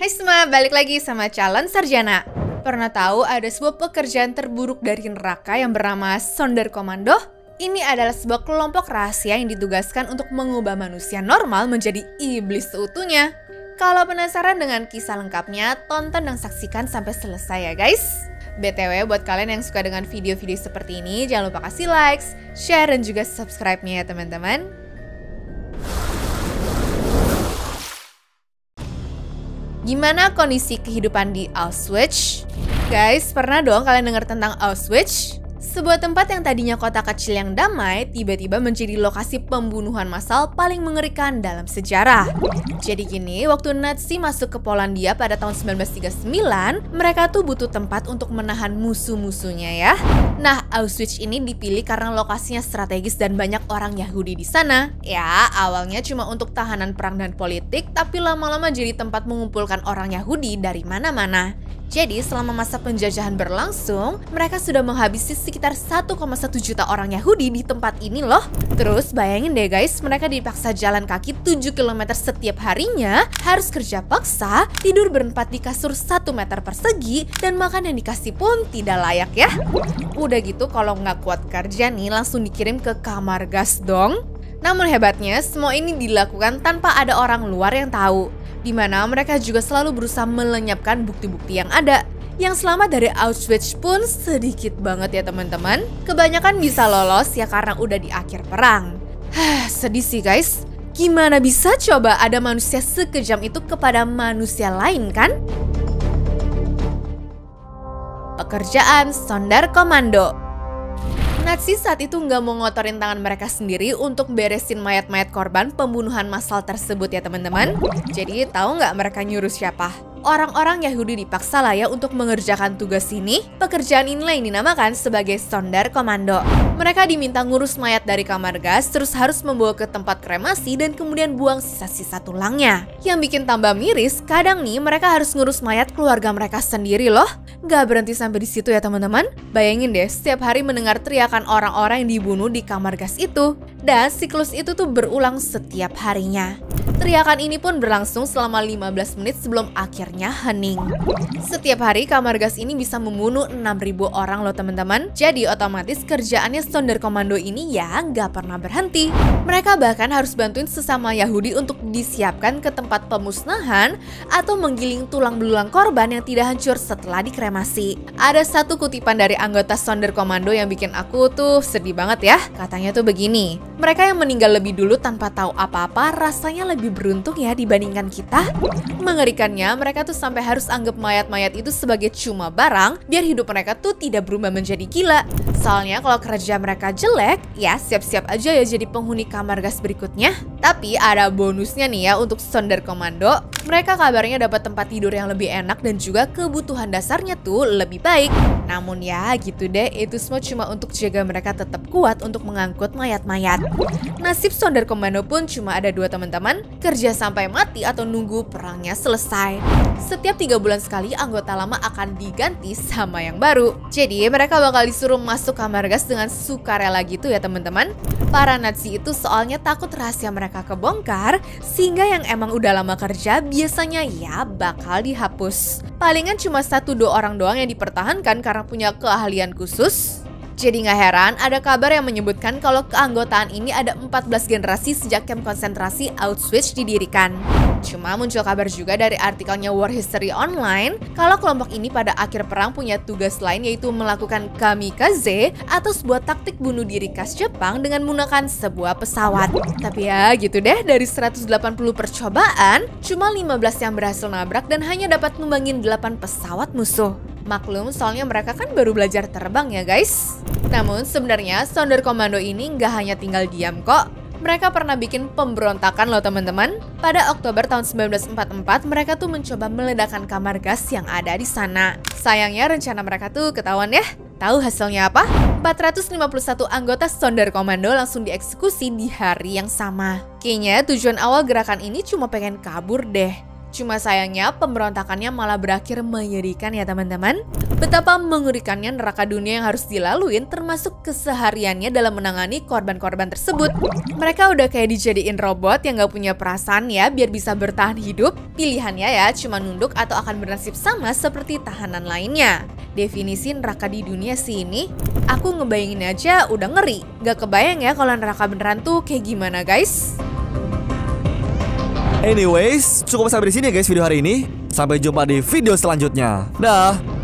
Hai semua, balik lagi sama calon sarjana. Pernah tahu ada sebuah pekerjaan terburuk dari neraka yang bernama Sonderkommando? Ini adalah sebuah kelompok rahasia yang ditugaskan untuk mengubah manusia normal menjadi iblis seutuhnya. Kalau penasaran dengan kisah lengkapnya, tonton dan saksikan sampai selesai ya guys. BTW buat kalian yang suka dengan video-video seperti ini, jangan lupa kasih likes, share, dan juga subscribe-nya ya teman-teman. Gimana kondisi kehidupan di Auschwitz? Guys, pernah dong kalian dengar tentang Auschwitz? Sebuah tempat yang tadinya kota kecil yang damai, tiba-tiba menjadi lokasi pembunuhan massal paling mengerikan dalam sejarah. Jadi gini, waktu Nazi masuk ke Polandia pada tahun 1939, mereka tuh butuh tempat untuk menahan musuh-musuhnya ya. Nah, Auschwitz ini dipilih karena lokasinya strategis dan banyak orang Yahudi di sana. Ya, awalnya cuma untuk tahanan perang dan politik, tapi lama-lama jadi tempat mengumpulkan orang Yahudi dari mana-mana. Jadi selama masa penjajahan berlangsung, mereka sudah menghabisi sekitar 1,1 juta orang Yahudi di tempat ini loh. Terus bayangin deh guys, mereka dipaksa jalan kaki 7 km setiap harinya, harus kerja paksa, tidur berempat di kasur 1 meter persegi, dan makan yang dikasih pun tidak layak ya. Udah gitu kalau nggak kuat kerja nih, langsung dikirim ke kamar gas dong. Namun hebatnya, semua ini dilakukan tanpa ada orang luar yang tahu. Di mana mereka juga selalu berusaha melenyapkan bukti-bukti yang ada. Yang selamat dari Auschwitz pun sedikit banget ya teman-teman. Kebanyakan bisa lolos ya karena udah di akhir perang. Sedih sih guys. Gimana bisa coba ada manusia sekejam itu kepada manusia lain kan? Pekerjaan Sonderkommando. Nazi saat itu nggak mau ngotorin tangan mereka sendiri untuk beresin mayat-mayat korban pembunuhan massal tersebut ya teman-teman. Jadi tahu nggak mereka nyuruh siapa? Orang-orang Yahudi dipaksa lah ya untuk mengerjakan tugas ini. Pekerjaan inilah yang dinamakan sebagai Sonderkommando. Mereka diminta ngurus mayat dari kamar gas, terus harus membawa ke tempat kremasi dan kemudian buang sisa-sisa tulangnya. Yang bikin tambah miris, kadang nih mereka harus ngurus mayat keluarga mereka sendiri loh. Gak berhenti sampai di situ ya teman-teman. Bayangin deh, setiap hari mendengar teriakan orang-orang yang dibunuh di kamar gas itu. Dan siklus itu tuh berulang setiap harinya. Teriakan ini pun berlangsung selama 15 menit sebelum akhirnya hening. Setiap hari kamar gas ini bisa membunuh 6.000 orang loh teman-teman. Jadi otomatis kerjaannya Sonderkommando ini ya nggak pernah berhenti. Mereka bahkan harus bantuin sesama Yahudi untuk disiapkan ke tempat pemusnahan atau menggiling tulang belulang korban yang tidak hancur setelah dikremasi. Ada satu kutipan dari anggota Sonderkommando yang bikin aku tuh sedih banget ya. Katanya tuh begini, mereka yang meninggal lebih dulu tanpa tahu apa-apa rasanya lebih beruntung ya dibandingkan kita. Mengerikannya, mereka tuh sampai harus anggap mayat-mayat itu sebagai cuma barang biar hidup mereka tuh tidak berubah menjadi gila. Soalnya kalau kerja mereka jelek, ya siap-siap aja ya jadi penghuni kamar gas berikutnya. Tapi ada bonusnya nih ya untuk Sonderkommando. Mereka kabarnya dapat tempat tidur yang lebih enak dan juga kebutuhan dasarnya tuh lebih baik. Namun ya gitu deh, itu semua cuma untuk jaga mereka tetap kuat untuk mengangkut mayat-mayat. Nasib Sonderkommando pun cuma ada dua teman-teman, kerja sampai mati atau nunggu perangnya selesai. Setiap 3 bulan sekali anggota lama akan diganti sama yang baru. Jadi mereka bakal disuruh masuk kamar gas dengan sukarela gitu ya teman-teman. Para Nazi itu soalnya takut rahasia mereka kebongkar, sehingga yang emang udah lama kerja biasanya ya bakal dihapus. Palingan cuma 1-2 orang doang yang dipertahankan karena punya keahlian khusus. Jadi nggak heran ada kabar yang menyebutkan kalau keanggotaan ini ada 14 generasi sejak kamp konsentrasi Auschwitz didirikan. Cuma muncul kabar juga dari artikelnya War History Online kalau kelompok ini pada akhir perang punya tugas lain yaitu melakukan kamikaze atau sebuah taktik bunuh diri khas Jepang dengan menggunakan sebuah pesawat. Tapi ya gitu deh, dari 180 percobaan cuma 15 yang berhasil nabrak dan hanya dapat numbangin 8 pesawat musuh. Maklum soalnya mereka kan baru belajar terbang ya guys. Namun sebenarnya Sonderkommando ini nggak hanya tinggal diam kok. Mereka pernah bikin pemberontakan loh teman-teman. Pada Oktober tahun 1944 mereka tuh mencoba meledakkan kamar gas yang ada di sana. Sayangnya rencana mereka tuh ketahuan ya. Tahu hasilnya apa? 451 anggota Sonderkommando langsung dieksekusi di hari yang sama. Kayaknya tujuan awal gerakan ini cuma pengen kabur deh. Cuma sayangnya pemberontakannya malah berakhir menyedihkan ya teman-teman. Betapa mengerikannya neraka dunia yang harus dilaluin termasuk kesehariannya dalam menangani korban-korban tersebut. Mereka udah kayak dijadiin robot yang gak punya perasaan ya biar bisa bertahan hidup. Pilihannya ya cuma nunduk atau akan bernasib sama seperti tahanan lainnya. Definisi neraka di dunia sih ini, aku ngebayangin aja udah ngeri. Gak kebayang ya kalau neraka beneran tuh kayak gimana guys. Anyways, cukup sampai di sini ya guys video hari ini. Sampai jumpa di video selanjutnya. Dah.